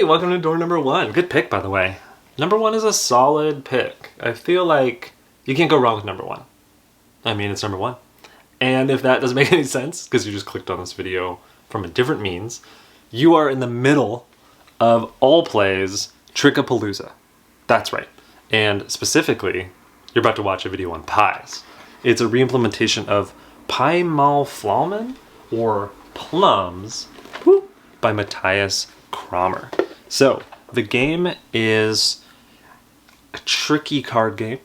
welcome to door number 1. Good pick, by the way. Number 1 is a solid pick. I feel like you can't go wrong with number 1. I mean, it's number 1. And if that doesn't make any sense, because you just clicked on this video from a different means, you are in the middle of All Plays Trick-a-Palooza. That's right. And specifically, you're about to watch a video on pies. It's a reimplementation of Pie Mal Flaumen, or Plums, by Matthias Kramer. So, the game is a tricky card game.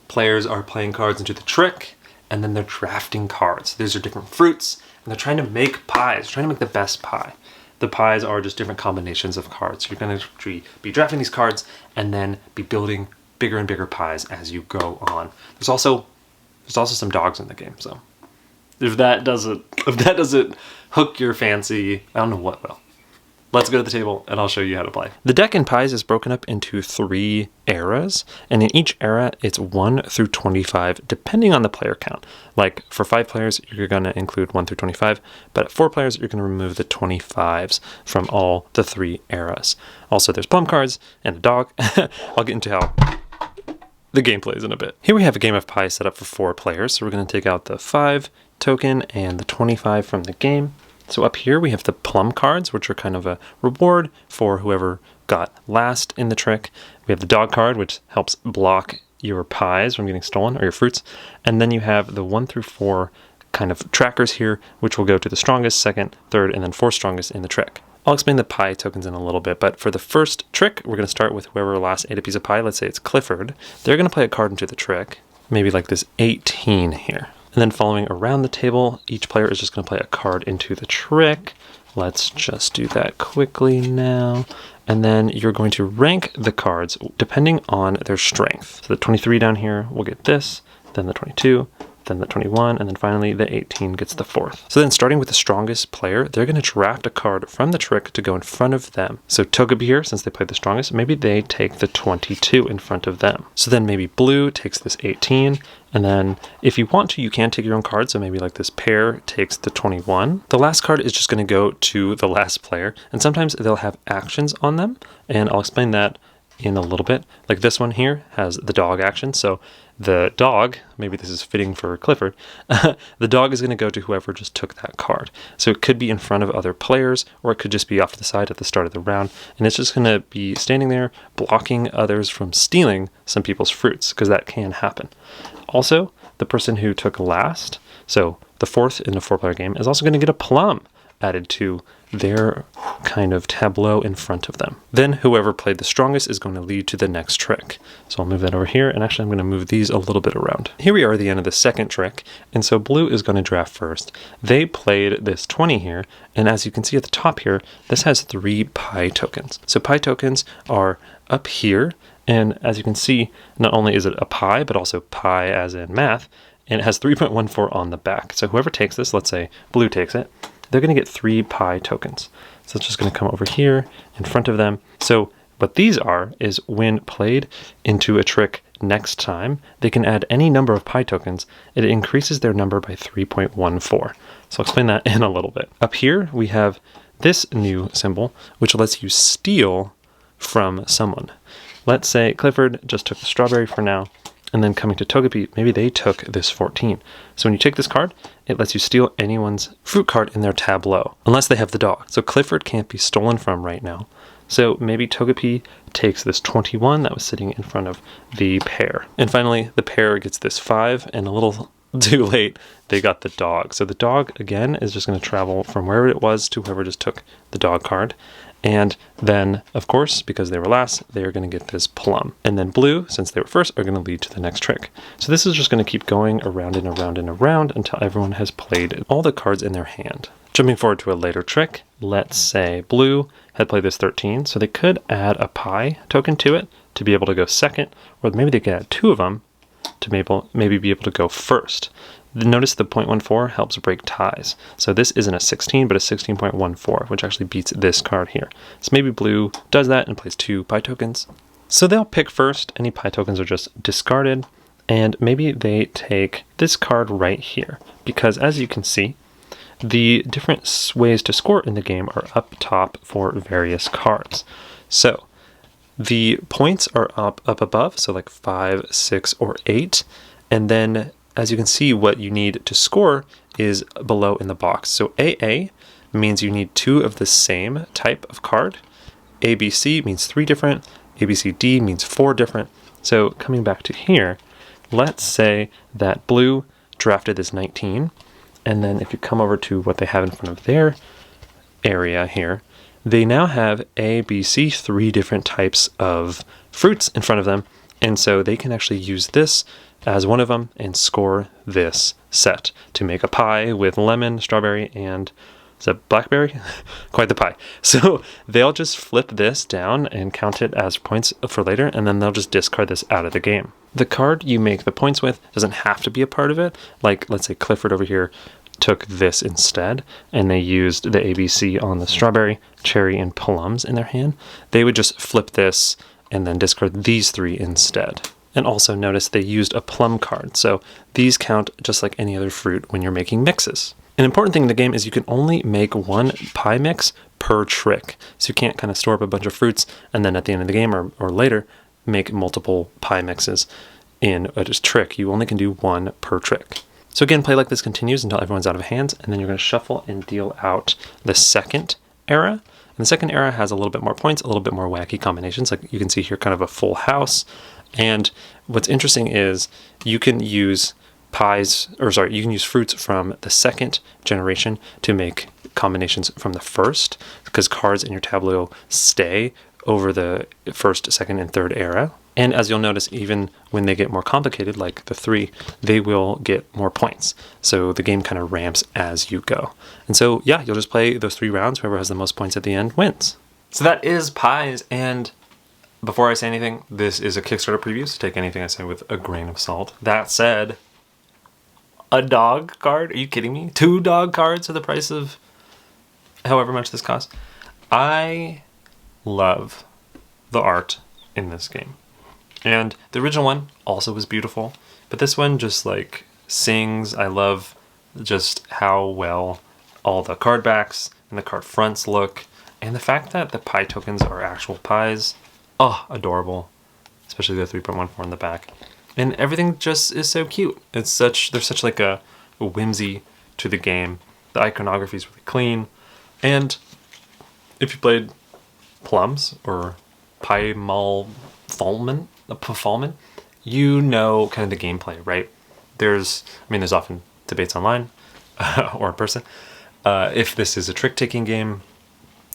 Players are playing cards into the trick, and then they're drafting cards. These are different fruits, and they're trying to make pies, trying to make the best pie. The pies are just different combinations of cards. You're going to be drafting these cards, and then be building bigger and bigger pies as you go on. There's also some dogs in the game, so if that doesn't hook your fancy, I don't know what will. Let's go to the table and I'll show you how to play. The deck in Pies is broken up into 3 eras, and in each era it's 1 through 25 depending on the player count. Like for 5 players you're going to include 1 through 25, but at 4 players you're going to remove the 25s from all the 3 eras. Also there's plum cards and a dog. I'll get into how the game plays in a bit. Here we have a game of Pies set up for 4 players, so we're going to take out the 5 token and the 25 from the game. So up here we have the plum cards, which are kind of a reward for whoever got last in the trick. We have the dog card, which helps block your pies from getting stolen, or your fruits. And then you have the 1 through 4 kind of trackers here, which will go to the strongest, second, third, and then 4th strongest in the trick. I'll explain the pie tokens in a little bit, but for the first trick, we're going to start with whoever last ate a piece of pie. Let's say it's Clifford. They're going to play a card into the trick, maybe like this 18 here. And then following around the table, each player is just going to play a card into the trick. Let's just do that quickly now. And then you're going to rank the cards depending on their strength. So the 23 down here will get this, then the 22, then the 21, and then finally the 18 gets the 4th. So then starting with the strongest player, they're going to draft a card from the trick to go in front of them. So Togepi here, since they played the strongest, maybe they take the 22 in front of them. So then maybe Blue takes this 18, and then if you want to, you can take your own card. So maybe like this pair takes the 21. The last card is just going to go to the last player, and sometimes they'll have actions on them, and I'll explain that in a little bit. Like this one here has the dog action, so the dog, maybe this is fitting for Clifford, the dog is going to go to whoever just took that card. So it could be in front of other players, or it could just be off to the side at the start of the round, and it's just going to be standing there blocking others from stealing some people's fruits, because that can happen. Also, the person who took last, so the 4th in a 4-player game, is also going to get a plum added to their kind of tableau in front of them. Then whoever played the strongest is going to lead to the next trick. So I'll move that over here, and actually I'm going to move these a little bit around. Here we are at the end of the second trick, and so Blue is going to draft first. They played this 20 here, and as you can see at the top here, this has 3 pie tokens. So pie tokens are up here, and as you can see, not only is it a pie, but also pi as in math, and it has 3.14 on the back. So whoever takes this, let's say Blue takes it, they're going to get 3 pie tokens. So it's just going to come over here in front of them. So what these are is when played into a trick next time, they can add any number of pie tokens. It increases their number by 3.14. So I'll explain that in a little bit. Up here, we have this new symbol, which lets you steal from someone. Let's say Clifford just took the strawberry for now, and then coming to Togepi, maybe they took this 14. So when you take this card, it lets you steal anyone's fruit card in their tableau, unless they have the dog. So Clifford can't be stolen from right now. So maybe Togepi takes this 21 that was sitting in front of the pair. And finally, the pair gets this 5, and a little too late, they got the dog. So the dog, again, is just going to travel from wherever it was to whoever just took the dog card. And then, of course, because they were last, they are going to get this plum. And then Blue, since they were first, are going to lead to the next trick. So this is just going to keep going around and around and around until everyone has played all the cards in their hand. Jumping forward to a later trick, let's say Blue had played this 13, so they could add a pie token to it to be able to go second, or maybe they could add 2 of them to maybe be able to go first. Notice the 0.14 helps break ties. So this isn't a 16, but a 16.14, which actually beats this card here. So maybe Blue does that and plays 2 pie tokens. So they'll pick first. Any pie tokens are just discarded. And maybe they take this card right here. Because as you can see, the different ways to score in the game are up top for various cards. So the points are up above, so like 5, 6, or 8. And then, as you can see, what you need to score is below in the box. So AA means you need 2 of the same type of card. ABC means 3 different. ABCD means 4 different. So coming back to here, let's say that blue drafted this 19. And then if you come over to what they have in front of their area here, they now have A, B, C, 3 different types of fruits in front of them. And so they can actually use this as one of them and score this set to make a pie with lemon, strawberry, and is that blackberry? Quite the pie. So they'll just flip this down and count it as points for later, and then they'll just discard this out of the game. The card you make the points with doesn't have to be a part of it. Like, let's say Clifford over here took this instead, and they used the ABC on the strawberry, cherry, and plums in their hand. They would just flip this and then discard these 3 instead. And also notice they used a plum card, so these count just like any other fruit when you're making mixes. An important thing in the game is you can only make 1 pie mix per trick. So you can't kind of store up a bunch of fruits and then at the end of the game or later make multiple pie mixes in a trick. You only can do 1 per trick. So again, play like this continues until everyone's out of hands, and then you're going to shuffle and deal out the second era. And the second era has a little bit more points, a little bit more wacky combinations. Like you can see here, kind of a full house. And what's interesting is you can use you can use fruits from the second generation to make combinations from the first, because cards in your tableau stay over the first, second, and third era. And as you'll notice, even when they get more complicated, like the 3, they will get more points. So the game kind of ramps as you go. And so, yeah, you'll just play those 3 rounds. Whoever has the most points at the end wins. So that is pies. And before I say anything, this is a Kickstarter preview, so take anything I say with a grain of salt. That said, a dog card? Are you kidding me? 2 dog cards for the price of however much this costs? I love the art in this game. And the original one also was beautiful, but this one just like sings. I love just how well all the card backs and the card fronts look, and the fact that the pie tokens are actual pies. Oh, adorable. Especially the 3.14 in the back. And everything just is so cute. There's such like a whimsy to the game. The iconography is really clean. And if you played Plums or Pie-Mal-Falman, you know kind of the gameplay, right? There's often debates online or in person. If this is a trick-taking game,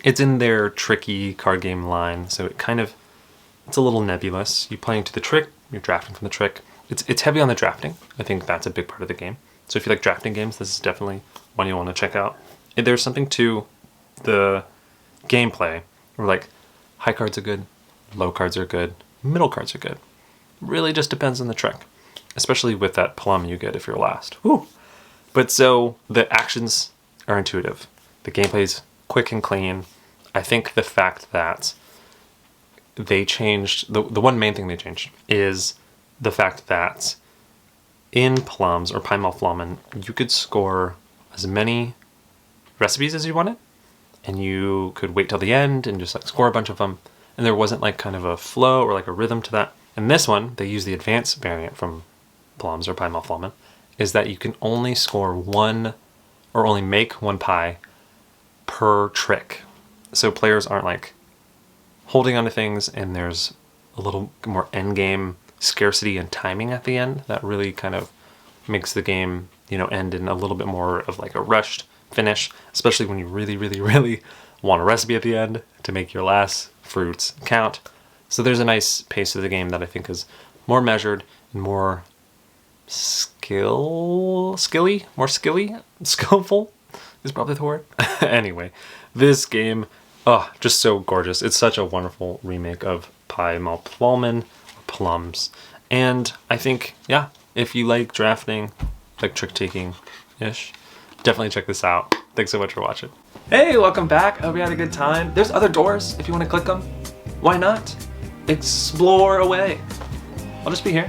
it's in their tricky card game line, so it's a little nebulous. You play into the trick, you're drafting from the trick. It's heavy on the drafting. I think that's a big part of the game. So if you like drafting games, this is definitely one you want to check out. And there's something to the gameplay where like high cards are good, low cards are good, middle cards are good. Really just depends on the trick, especially with that plum you get if you're last. Woo! But so the actions are intuitive. The gameplay's quick and clean. I think the fact that they changed, the one main thing they changed is the fact that in Plums or Pie-Mal-Flamen, you could score as many recipes as you wanted, and you could wait till the end and just like score a bunch of them, and there wasn't like kind of a flow or like a rhythm to that. And this one, they use the advanced variant from Plums or Pie-Mal-Flamen, is that you can only score 1 or only make 1 pie per trick. So players aren't like holding onto things, and there's a little more endgame scarcity and timing at the end that really kind of makes the game, end in a little bit more of like a rushed finish, especially when you really, really, really want a recipe at the end to make your last fruits count. So there's a nice pace to the game that I think is more measured and more skillful is probably the word. Anyway, this game, just so gorgeous. It's such a wonderful remake of Pie-Mal-Flamen, Plums. And I think, if you like drafting, like trick-taking-ish, definitely check this out. Thanks so much for watching. Hey, welcome back. I hope you had a good time. There's other doors if you want to click them. Why not? Explore away. I'll just be here.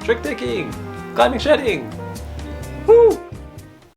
trick taking, climbing, shedding. Woo!